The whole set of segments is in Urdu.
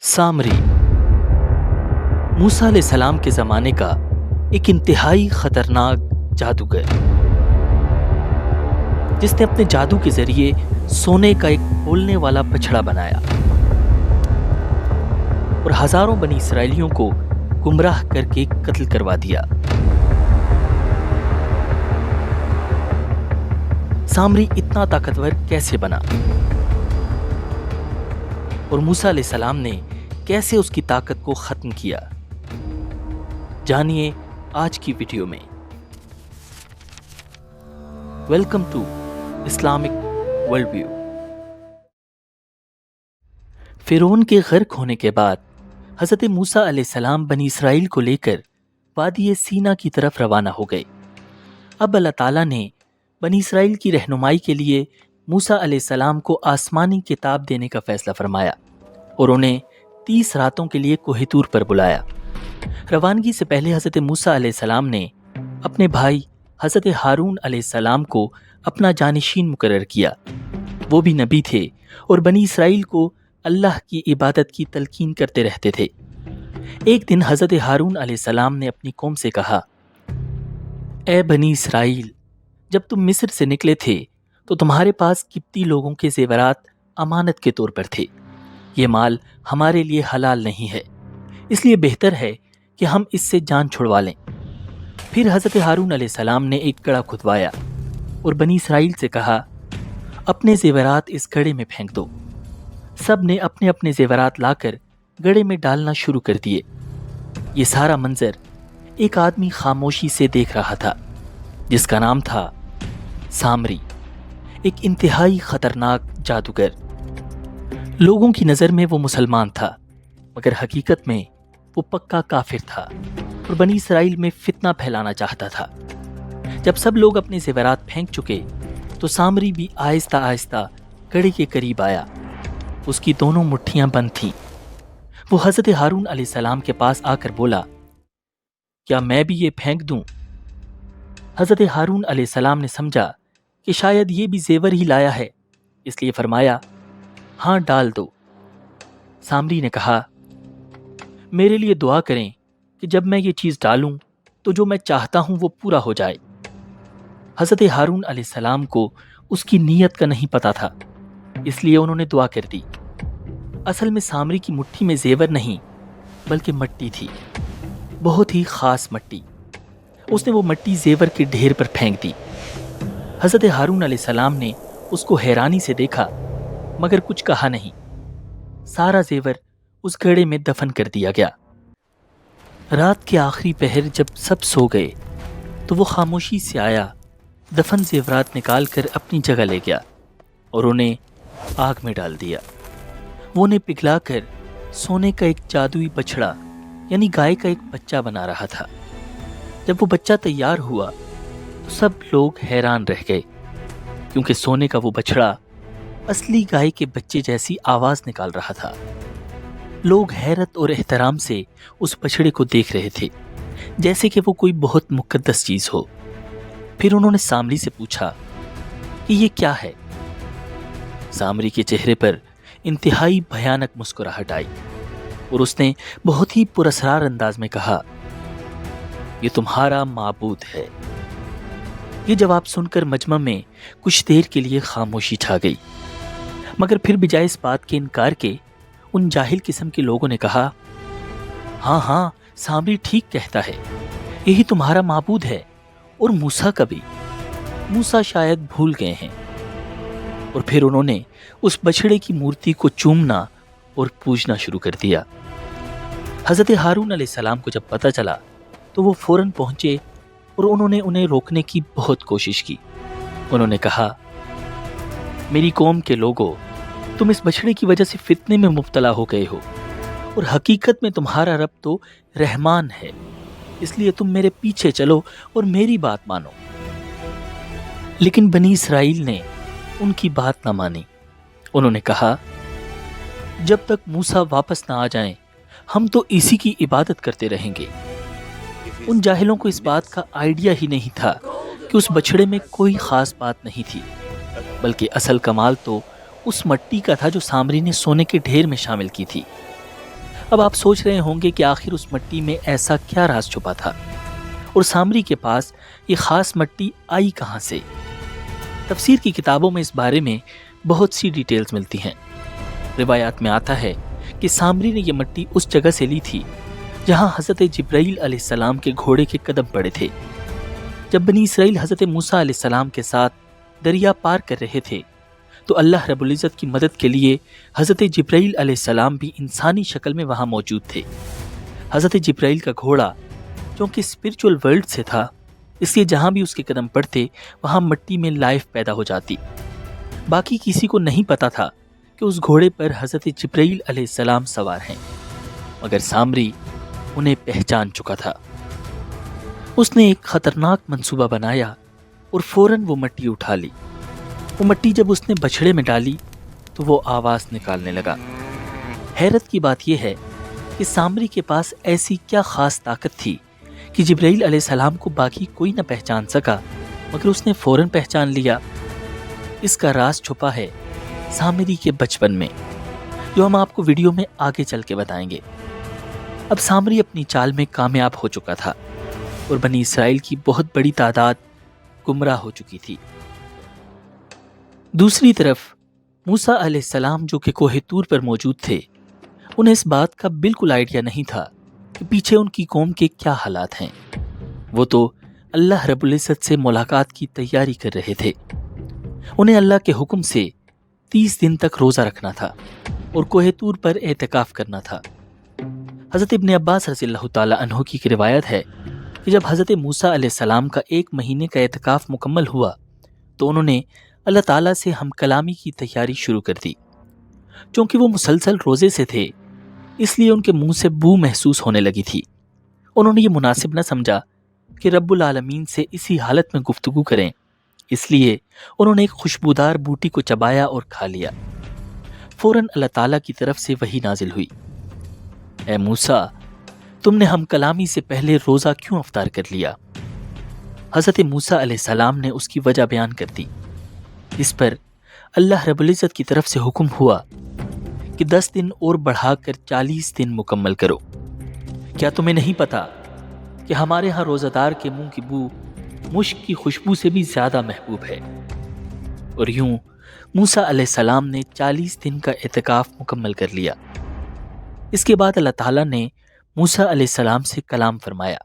سامری موسیٰ علیہ السلام کے زمانے کا ایک انتہائی خطرناک جادوگر، جس نے اپنے جادو کے ذریعے سونے کا ایک بولنے والا بچڑا بنایا اور ہزاروں بنی اسرائیلیوں کو گمراہ کر کے قتل کروا دیا۔ سامری اتنا طاقتور کیسے بنا اور موسیٰ علیہ السلام نے کیسے اس کی طاقت کو ختم کیا، جانیے آج کی ویڈیو میں۔ Welcome to Islamic world view. فرعون کے غرق ہونے کے بعد حضرت موسیٰ علیہ السلام بنی اسرائیل کو لے کر وادی سینا کی طرف روانہ ہو گئے۔ اب اللہ تعالیٰ نے بنی اسرائیل کی رہنمائی کے لیے موسیٰ علیہ السلام کو آسمانی کتاب دینے کا فیصلہ فرمایا اور انہیں 30 راتوں کے لیے کوہ طور پر بلایا۔ روانگی سے پہلے حضرت موسیٰ علیہ السلام نے اپنے بھائی حضرت ہارون علیہ السلام کو اپنا جانشین مقرر کیا۔ وہ بھی نبی تھے اور بنی اسرائیل کو اللہ کی عبادت کی تلقین کرتے رہتے تھے۔ ایک دن حضرت ہارون علیہ السلام نے اپنی قوم سے کہا، اے بنی اسرائیل، جب تم مصر سے نکلے تھے تو تمہارے پاس قبطی لوگوں کے زیورات امانت کے طور پر تھے۔ یہ مال ہمارے لیے حلال نہیں ہے، اس لیے بہتر ہے کہ ہم اس سے جان چھڑوا لیں۔ پھر حضرت ہارون علیہ السلام نے ایک گڑھا کھدوایا اور بنی اسرائیل سے کہا، اپنے زیورات اس گڑھے میں پھینک دو۔ سب نے اپنے اپنے زیورات لا کر گڑھے میں ڈالنا شروع کر دیے۔ یہ سارا منظر ایک آدمی خاموشی سے دیکھ رہا تھا، جس کا نام تھا سامری، ایک انتہائی خطرناک جادوگر۔ لوگوں کی نظر میں وہ مسلمان تھا، مگر حقیقت میں وہ پکا کافر تھا اور بنی اسرائیل میں فتنہ پھیلانا چاہتا تھا۔ جب سب لوگ اپنے زیورات پھینک چکے تو سامری بھی آہستہ آہستہ گڑھے کے قریب آیا۔ اس کی دونوں مٹھیاں بند تھیں۔ وہ حضرت ہارون علیہ السلام کے پاس آ کر بولا، کیا میں بھی یہ پھینک دوں؟ حضرت ہارون علیہ السلام نے سمجھا کہ شاید یہ بھی زیور ہی لایا ہے، اس لیے فرمایا، ہاں ڈال دو۔ سامری نے کہا، میرے لیے دعا کریں کہ جب میں یہ چیز ڈالوں تو جو میں چاہتا ہوں وہ پورا ہو جائے۔ حضرت ہارون علیہ السلام کو اس کی نیت کا نہیں پتا تھا، اس لیے انہوں نے دعا کر دی۔ اصل میں سامری کی مٹھی میں زیور نہیں بلکہ مٹی تھی، بہت ہی خاص مٹی۔ اس نے وہ مٹی زیور کے ڈھیر پر پھینک دی۔ حضرت ہارون علیہ السلام نے اس کو حیرانی سے دیکھا مگر کچھ کہا نہیں۔ سارا زیور اس گڑھے میں دفن کر دیا گیا۔ رات کے آخری پہر جب سب سو گئے تو وہ خاموشی سے آیا، دفن زیورات نکال کر اپنی جگہ لے گیا اور انہیں آگ میں ڈال دیا۔ وہ انہیں پگھلا کر سونے کا ایک جادوئی بچڑا یعنی گائے کا ایک بچہ بنا رہا تھا۔ جب وہ بچہ تیار ہوا تو سب لوگ حیران رہ گئے، کیونکہ سونے کا وہ بچڑا اصلی گائے کے بچے جیسی آواز نکال رہا تھا۔ لوگ حیرت اور احترام سے اس بچڑے کو دیکھ رہے تھے، جیسے کہ وہ کوئی بہت مقدس چیز ہو۔ پھر انہوں نے سامری سے پوچھا کہ یہ کیا ہے؟ سامری کے چہرے پر انتہائی بھیانک مسکراہٹ آئی اور اس نے بہت ہی پراسرار انداز میں کہا، یہ تمہارا معبود ہے۔ یہ جواب سن کر مجمع میں کچھ دیر کے لیے خاموشی چھا گئی، مگر پھر بجائے اس بات کے انکار کے ان جاہل قسم کے لوگوں نے کہا، ہاں ہاں، سامری ٹھیک کہتا ہے، یہی تمہارا معبود ہے، اور موسیٰ کا بھی۔ موسیٰ شاید بھول گئے ہیں۔ اور پھر انہوں نے اس بچڑے کی مورتی کو چومنا اور پوجنا شروع کر دیا۔ حضرت ہارون علیہ السلام کو جب پتہ چلا تو وہ فوراً پہنچے اور انہوں نے انہیں روکنے کی بہت کوشش کی۔ انہوں نے کہا، میری قوم کے لوگوں، تم اس بچڑے کی وجہ سے فتنے میں مبتلا ہو گئے ہو، اور حقیقت میں تمہارا رب تو رحمان ہے، اس لیے تم میرے پیچھے چلو اور میری بات مانو۔ لیکن بنی اسرائیل نے ان کی بات نہ مانی۔ انہوں نے کہا، جب تک موسیٰ واپس نہ آ جائیں ہم تو اسی کی عبادت کرتے رہیں گے۔ ان جاہلوں کو اس بات کا آئیڈیا ہی نہیں تھا کہ اس بچڑے میں کوئی خاص بات نہیں تھی، بلکہ اصل کمال تو اس مٹی کا تھا جو سامری نے سونے کے ڈھیر میں شامل کی تھی۔ اب آپ سوچ رہے ہوں گے کہ آخر اس مٹی میں ایسا کیا راز چھپا تھا اور سامری کے پاس یہ خاص مٹی آئی کہاں سے؟ تفسیر کی کتابوں میں اس بارے میں بہت سی ڈیٹیلز ملتی ہیں۔ روایات میں آتا ہے کہ سامری نے یہ مٹی اس جگہ سے لی تھی جہاں حضرت جبرائیل علیہ السلام کے گھوڑے کے قدم پڑے تھے۔ جب بنی اسرائیل حضرت موسیٰ علیہ السلام کے ساتھ دریا پار کر رہے تھے تو اللہ رب العزت کی مدد کے لیے حضرت جبرائیل علیہ السلام بھی انسانی شکل میں وہاں موجود تھے۔ حضرت جبرائیل کا گھوڑا چونکہ اسپرچول ورلڈ سے تھا، اس لیے جہاں بھی اس کے قدم پڑتے وہاں مٹی میں لائف پیدا ہو جاتی۔ باقی کسی کو نہیں پتا تھا کہ اس گھوڑے پر حضرت جبرائیل علیہ السلام سوار ہیں، مگر سامری انہیں پہچان چکا تھا۔ اس نے ایک خطرناک منصوبہ بنایا اور فوراً وہ مٹی اٹھا لی۔ وہ مٹی جب اس نے بچھڑے میں ڈالی تو وہ آواز نکالنے لگا۔ حیرت کی بات یہ ہے کہ سامری کے پاس ایسی کیا خاص طاقت تھی کہ جبرائیل علیہ السلام کو باقی کوئی نہ پہچان سکا مگر اس نے فوراً پہچان لیا۔ اس کا راز چھپا ہے سامری کے بچپن میں، جو ہم آپ کو ویڈیو میں آگے چل کے بتائیں گے۔ اب سامری اپنی چال میں کامیاب ہو چکا تھا اور بنی اسرائیل کی بہت بڑی تعداد گمراہ ہو چکی تھی۔ دوسری طرف موسیٰ علیہ السلام جو کہ کوہ طور پر موجود تھے، انہیں اس بات کا بالکل آئیڈیا نہیں تھا کہ پیچھے ان کی قوم کے کیا حالات ہیں۔ وہ تو اللہ رب العزت سے ملاقات کی تیاری کر رہے تھے۔ انہیں اللہ کے حکم سے 30 دن تک روزہ رکھنا تھا اور کوہ طور پر اعتکاف کرنا تھا۔ حضرت ابن عباس رضی اللہ تعالی عنہ کی روایت ہے کہ جب حضرت موسیٰ علیہ السلام کا 1 مہینے کا اعتکاف مکمل ہوا تو انہوں نے اللہ تعالیٰ سے ہم کلامی کی تیاری شروع کر دی۔ چونکہ وہ مسلسل روزے سے تھے اس لیے ان کے منہ سے بو محسوس ہونے لگی تھی۔ انہوں نے یہ مناسب نہ سمجھا کہ رب العالمین سے اسی حالت میں گفتگو کریں، اس لیے انہوں نے ایک خوشبودار بوٹی کو چبایا اور کھا لیا۔ فوراً اللہ تعالیٰ کی طرف سے وحی نازل ہوئی، اے موسیٰ، تم نے ہم کلامی سے پہلے روزہ کیوں افطار کر لیا؟ حضرت موسیٰ علیہ السلام نے اس کی وجہ بیان کر دی۔ اس پر اللہ رب العزت کی طرف سے حکم ہوا کہ 10 دن اور بڑھا کر 40 دن مکمل کرو۔ کیا تمہیں نہیں پتا کہ ہمارے ہاں روزہ دار کے منہ کی بو مشک کی خوشبو سے بھی زیادہ محبوب ہے؟ اور یوں موسیٰ علیہ السلام نے 40 دن کا اعتکاف مکمل کر لیا۔ اس کے بعد اللہ تعالیٰ نے موسیٰ علیہ السلام سے کلام فرمایا۔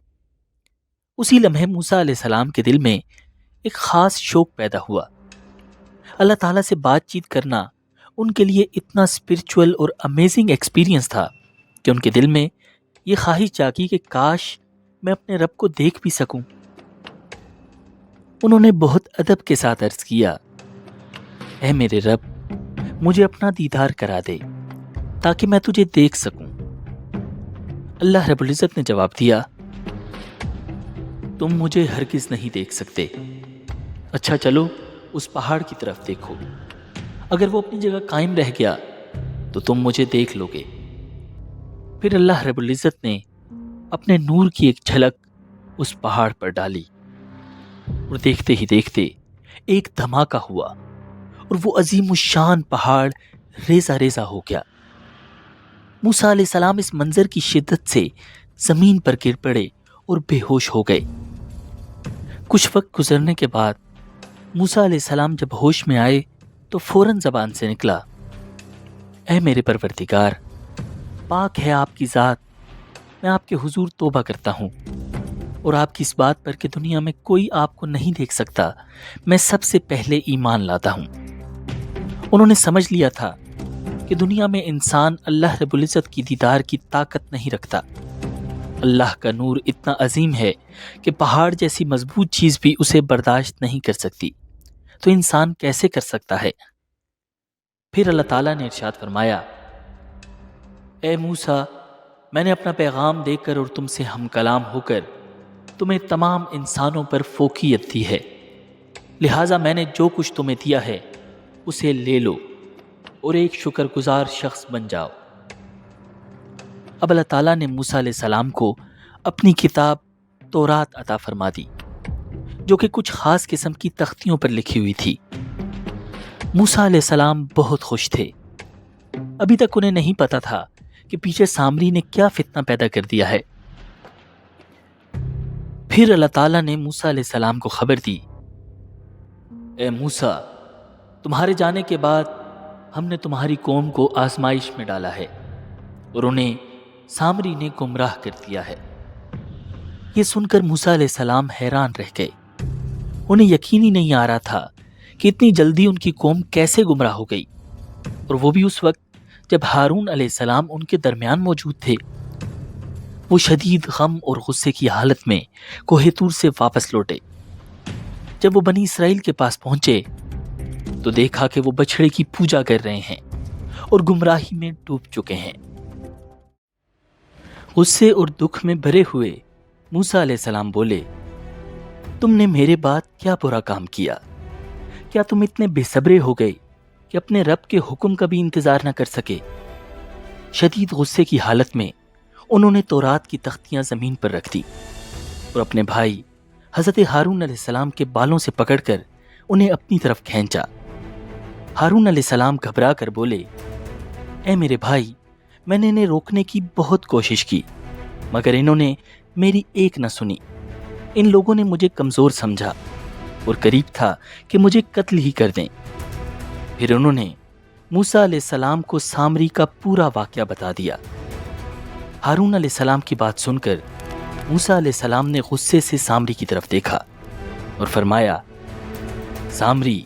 اسی لمحے موسیٰ علیہ السلام کے دل میں ایک خاص شوق پیدا ہوا۔ اللہ تعالیٰ سے بات چیت کرنا ان کے لیے اتنا اسپرچول اور امیزنگ ایکسپیرینس تھا کہ ان کے دل میں یہ خواہش جاگی کہ کاش میں اپنے رب کو دیکھ بھی سکوں۔ انہوں نے بہت ادب کے ساتھ عرض کیا، اے میرے رب، مجھے اپنا دیدار کرا دے تاکہ میں تجھے دیکھ سکوں۔ اللہ رب العزت نے جواب دیا، تم مجھے ہرگز نہیں دیکھ سکتے۔ اچھا چلو اس پہاڑ کی طرف دیکھو، اگر وہ اپنی جگہ قائم رہ گیا تو تم مجھے دیکھ لو گے۔ پھر اللہ رب العزت نے اپنے نور کی ایک جھلک اس پہاڑ پر ڈالی اور دیکھتے ہی دیکھتے ایک دھماکہ ہوا اور وہ عظیم الشان پہاڑ ریزہ ریزہ ہو گیا۔ موسیٰ علیہ السلام اس منظر کی شدت سے زمین پر گر پڑے اور بے ہوش ہو گئے۔ کچھ وقت گزرنے کے بعد موسیٰ علیہ السلام جب ہوش میں آئے تو فوراً زبان سے نکلا، اے میرے پروردگار، پاک ہے آپ کی ذات، میں آپ کے حضور توبہ کرتا ہوں اور آپ کی اس بات پر کہ دنیا میں کوئی آپ کو نہیں دیکھ سکتا میں سب سے پہلے ایمان لاتا ہوں۔ انہوں نے سمجھ لیا تھا کہ دنیا میں انسان اللہ رب العزت کی دیدار کی طاقت نہیں رکھتا۔ اللہ کا نور اتنا عظیم ہے کہ پہاڑ جیسی مضبوط چیز بھی اسے برداشت نہیں کر سکتی، تو انسان کیسے کر سکتا ہے؟ پھر اللہ تعالیٰ نے ارشاد فرمایا، اے موسیٰ، میں نے اپنا پیغام دے کر اور تم سے ہم کلام ہو کر تمہیں تمام انسانوں پر فوقیت دی ہے، لہٰذا میں نے جو کچھ تمہیں دیا ہے اسے لے لو اور ایک شکر گزار شخص بن جاؤ۔ اب اللہ تعالیٰ نے موسیٰ علیہ السلام کو اپنی کتاب تورات عطا فرما دی، جو کہ کچھ خاص قسم کی تختیوں پر لکھی ہوئی تھی۔ موسیٰ علیہ السلام بہت خوش تھے۔ ابھی تک انہیں نہیں پتا تھا کہ پیچھے سامری نے کیا فتنہ پیدا کر دیا ہے۔ پھر اللہ تعالیٰ نے موسیٰ علیہ السلام کو خبر دی، اے موسیٰ، تمہارے جانے کے بعد ہم نے تمہاری قوم کو آزمائش میں ڈالا ہے اور انہیں سامری نے گمراہ کر دیا ہے۔ یہ سن کر موسیٰ علیہ السلام حیران رہ گئے۔ انہیں یقین ہی نہیں آ رہا تھا کہ اتنی جلدی ان کی قوم کیسے گمراہ ہو گئی، اور وہ بھی اس وقت جب ہارون علیہ السلام ان کے درمیان موجود تھے۔ وہ شدید غم اور غصے کی حالت میں کوہ طور سے واپس لوٹے۔ جب وہ بنی اسرائیل کے پاس پہنچے تو دیکھا کہ وہ بچھڑے کی پوجا کر رہے ہیں اور گمراہی میں ڈوب چکے ہیں۔ غصے اور دکھ میں بھرے ہوئے موسیٰ علیہ السلام بولے، تم نے میرے بعد کیا برا کام کیا؟ کیا تم اتنے بے صبرے ہو گئے کہ اپنے رب کے حکم کا بھی انتظار نہ کر سکے؟ شدید غصے کی حالت میں انہوں نے تورات کی تختیاں زمین پر رکھ دی اور اپنے بھائی حضرت ہارون علیہ السلام کے بالوں سے پکڑ کر انہیں اپنی طرف کھینچا۔ ہارون علیہ السلام گھبرا کر بولے، اے میرے بھائی، میں نے انہیں روکنے کی بہت کوشش کی مگر انہوں نے میری ایک نہ سنی۔ ان لوگوں نے مجھے کمزور سمجھا اور قریب تھا کہ مجھے قتل ہی کر دیں۔ پھر انہوں نے موسیٰ علیہ السلام کو سامری کا پورا واقعہ بتا دیا۔ ہارون علیہ السلام کی بات سن کر موسیٰ علیہ السلام نے غصے سے سامری کی طرف دیکھا اور فرمایا، سامری،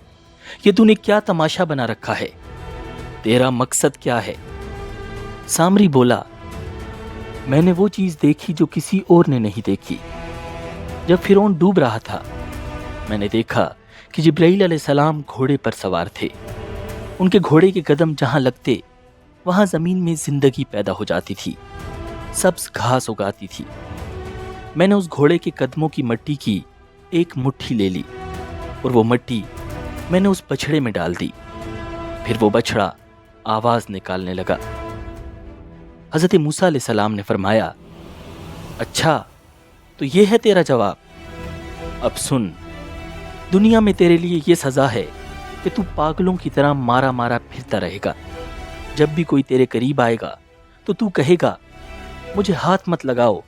یہ تو نے کیا تماشا بنا رکھا ہے؟ تیرا مقصد کیا ہے؟ سامری بولا، میں نے وہ چیز دیکھی جو کسی اور نے نہیں دیکھی۔ جب فرعون ڈوب رہا تھا میں نے دیکھا کہ جبرائیل علیہ السلام گھوڑے پر سوار تھے۔ ان کے گھوڑے کے قدم جہاں لگتے وہاں زمین میں زندگی پیدا ہو جاتی تھی، سبز گھاس اگاتی تھی۔ میں نے اس گھوڑے کے قدموں کی مٹی کی ایک مٹھی لے لی اور وہ مٹی میں نے اس بچھڑے میں ڈال دی۔ پھر وہ بچھڑا آواز نکالنے لگا۔ حضرت موسیٰ علیہ السلام نے فرمایا، اچھا تو یہ ہے تیرا جواب؟ اب سن، دنیا میں تیرے لیے یہ سزا ہے کہ تو پاگلوں کی طرح مارا مارا پھرتا رہے گا۔ جب بھی کوئی تیرے قریب آئے گا تو تو کہے گا، مجھے ہاتھ مت لگاؤ،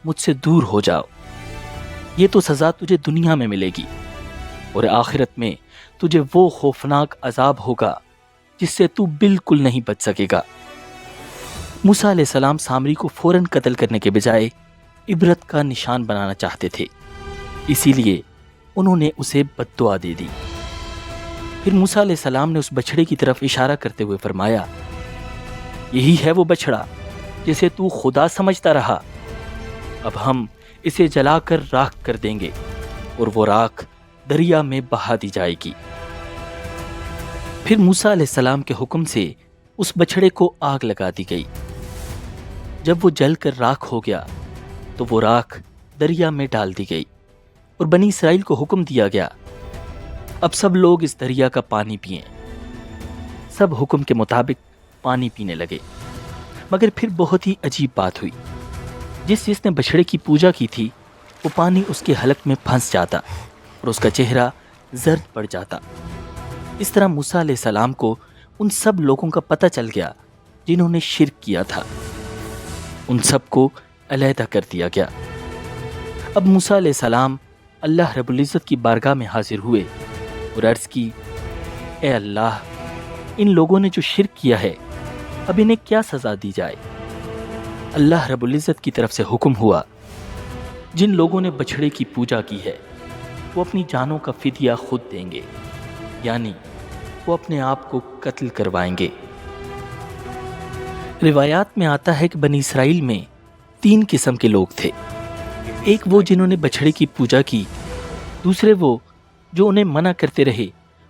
مجھ سے دور ہو جاؤ۔ یہ تو سزا تجھے دنیا میں ملے گی، اور آخرت میں تجھے وہ خوفناک عذاب ہوگا جس سے تو بالکل نہیں بچ سکے گا۔ موسیٰ علیہ السلام سامری کو فوراً قتل کرنے کے بجائے عبرت کا نشان بنانا چاہتے تھے، اسی لیے انہوں نے اسے بد دعا دے دی۔ پھر موسیٰ علیہ السلام نے اس بچھڑے کی طرف اشارہ کرتے ہوئے فرمایا، یہی ہے وہ بچھڑا جسے تو خدا سمجھتا رہا۔ اب ہم اسے جلا کر راکھ کر دیں گے اور وہ راکھ دریا میں بہا دی جائے گی۔ پھر موسیٰ علیہ السلام کے حکم سے اس بچھڑے کو آگ لگا دی گئی۔ جب وہ جل کر راکھ ہو گیا تو وہ راکھ دریا میں ڈال دی گئی اور بنی اسرائیل کو حکم دیا گیا، اب سب لوگ اس دریا کا پانی پئیں۔ سب حکم کے مطابق پانی پینے لگے، مگر پھر بہت ہی عجیب بات ہوئی۔ جس نے بچھڑے کی پوجا کی تھی وہ پانی اس کے حلق میں پھنس جاتا اور اس کا چہرہ زرد پڑ جاتا۔ اس طرح موسیٰ علیہ السلام کو ان سب لوگوں کا پتہ چل گیا جنہوں نے شرک کیا تھا۔ ان سب کو علیحدہ کر دیا گیا۔ اب موسیٰ علیہ السلام اللہ رب العزت کی بارگاہ میں حاضر ہوئے اور عرض کی، اے اللہ، ان لوگوں نے جو شرک کیا ہے اب انہیں کیا سزا دی جائے؟ اللہ رب العزت کی طرف سے حکم ہوا، جن لوگوں نے بچھڑے کی پوجا کی ہے وہ اپنی جانوں کا فدیہ خود دیں گے، یعنی وہ اپنے آپ کو قتل کروائیں گے۔ روایات میں آتا ہے کہ بنی اسرائیل میں 3 قسم کے لوگ تھے۔ ایک وہ جنہوں نے بچھڑے کی پوجا کی، دوسرے وہ جو انہیں منع کرتے رہے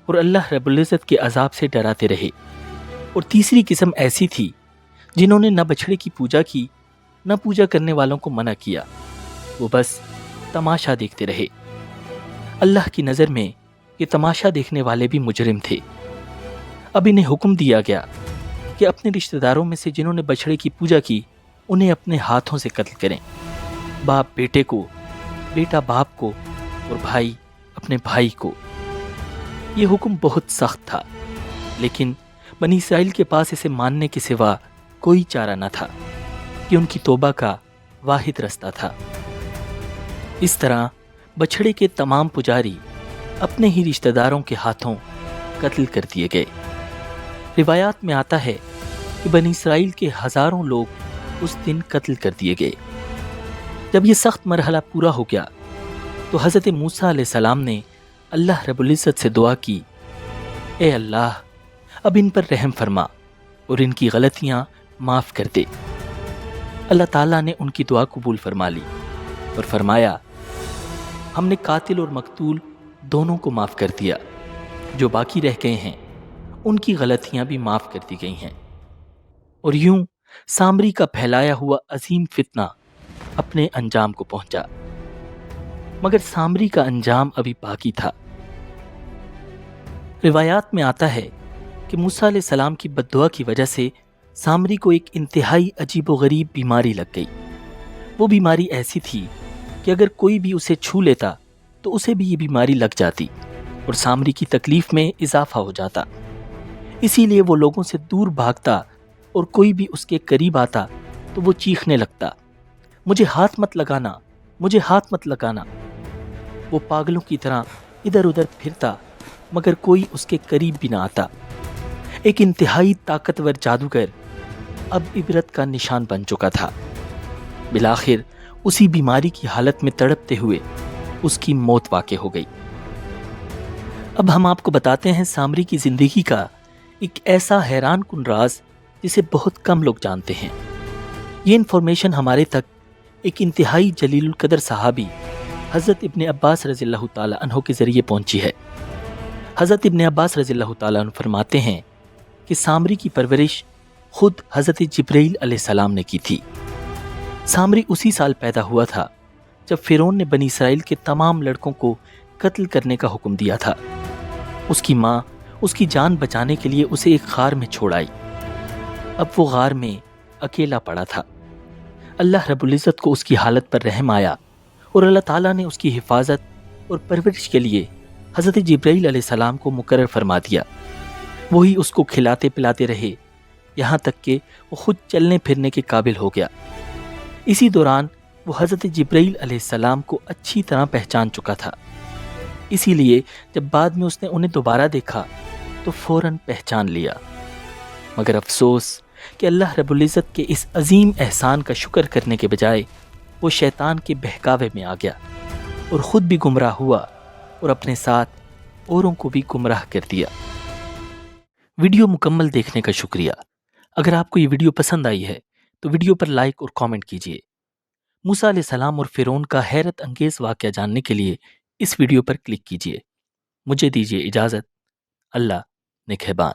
اور اللہ رب العزت کے عذاب سے ڈراتے رہے، اور تیسری قسم ایسی تھی جنہوں نے نہ بچھڑے کی پوجا کی نہ پوجا کرنے والوں کو منع کیا، وہ بس تماشا دیکھتے رہے۔ اللہ کی نظر میں یہ تماشا دیکھنے والے بھی مجرم تھے۔ اب انہیں حکم دیا گیا کہ اپنے رشتہ داروں میں سے جنہوں نے بچھڑے کی پوجا کی انہیں اپنے ہاتھوں سے قتل کریں، باپ بیٹے کو، بیٹا باپ کو، اور بھائی اپنے بھائی کو۔ یہ حکم بہت سخت تھا، لیکن بنی اسرائیل کے پاس اسے ماننے کے سوا کوئی چارہ نہ تھا کہ ان کی توبہ کا واحد رستہ تھا۔ اس طرح بچھڑے کے تمام پجاری اپنے ہی رشتہ داروں کے ہاتھوں قتل کر دیے گئے۔ روایات میں آتا ہے کہ بنی اسرائیل کے ہزاروں لوگ اس دن قتل کر دیے گئے۔ جب یہ سخت مرحلہ پورا ہو گیا تو حضرت موسیٰ علیہ السلام نے اللہ رب العزت سے دعا کی، اے اللہ، اب ان پر رحم فرما اور ان کی غلطیاں معاف کر دے۔ اللہ تعالیٰ نے ان کی دعا قبول فرما لی اور فرمایا، ہم نے قاتل اور مقتول دونوں کو معاف کر دیا، جو باقی رہ گئے ہیں ان کی غلطیاں بھی معاف کر دی گئی ہیں۔ اور یوں سامری کا پھیلایا ہوا عظیم فتنہ اپنے انجام کو پہنچا، مگر سامری کا انجام ابھی باقی تھا۔ روایات میں آتا ہے کہ موسیٰ علیہ السلام کی بد دعا کی وجہ سے سامری کو ایک انتہائی عجیب و غریب بیماری لگ گئی۔ وہ بیماری ایسی تھی کہ اگر کوئی بھی اسے چھو لیتا تو اسے بھی یہ بیماری لگ جاتی اور سامری کی تکلیف میں اضافہ ہو جاتا۔ اسی لیے وہ لوگوں سے دور بھاگتا اور کوئی بھی اس کے قریب آتا تو وہ چیخنے لگتا، مجھے ہاتھ مت لگانا، مجھے ہاتھ مت لگانا۔ وہ پاگلوں کی طرح ادھر ادھر پھرتا مگر کوئی اس کے قریب بھی نہ آتا۔ ایک انتہائی طاقتور جادوگر اب عبرت کا نشان بن چکا تھا۔ بالآخر اسی بیماری کی حالت میں تڑپتے ہوئے اس کی موت واقع ہو گئی۔ اب ہم آپ کو بتاتے ہیں سامری کی زندگی کا ایک ایسا حیران کن راز جسے بہت کم لوگ جانتے ہیں۔ یہ انفارمیشن ہمارے تک ایک انتہائی جلیل القدر صحابی حضرت ابن عباس رضی اللہ تعالیٰ عنہ کے ذریعے پہنچی ہے۔ حضرت ابن عباس رضی اللہ تعالیٰ عنہ فرماتے ہیں کہ سامری کی پرورش خود حضرت جبرائیل علیہ السلام نے کی تھی۔ سامری اسی سال پیدا ہوا تھا جب فرعون نے بنی اسرائیل کے تمام لڑکوں کو قتل کرنے کا حکم دیا تھا۔ اس کی ماں اس کی جان بچانے کے لیے اسے ایک غار میں چھوڑ آئی۔ اب وہ غار میں اکیلا پڑا تھا۔ اللہ رب العزت کو اس کی حالت پر رحم آیا اور اللہ تعالیٰ نے اس کی حفاظت اور پرورش کے لیے حضرت جبرائیل علیہ السلام کو مقرر فرما دیا۔ وہی اس کو کھلاتے پلاتے رہے یہاں تک کہ وہ خود چلنے پھرنے کے قابل ہو گیا۔ اسی دوران وہ حضرت جبرائیل علیہ السلام کو اچھی طرح پہچان چکا تھا، اسی لیے جب بعد میں اس نے انہیں دوبارہ دیکھا تو فوراً پہچان لیا۔ مگر افسوس کہ اللہ رب العزت کے اس عظیم احسان کا شکر کرنے کے بجائے وہ شیطان کے بہکاوے میں آ گیا اور خود بھی گمراہ ہوا اور اپنے ساتھ اوروں کو بھی گمراہ کر دیا۔ ویڈیو مکمل دیکھنے کا شکریہ۔ اگر آپ کو یہ ویڈیو پسند آئی ہے تو ویڈیو پر لائک اور کامنٹ کیجیے۔ موسیٰ علیہ السلام اور فرعون کا حیرت انگیز واقعہ جاننے کے لیے اس ویڈیو پر کلک کیجیے۔ مجھے دیجیے اجازت۔ اللہ نگہبان۔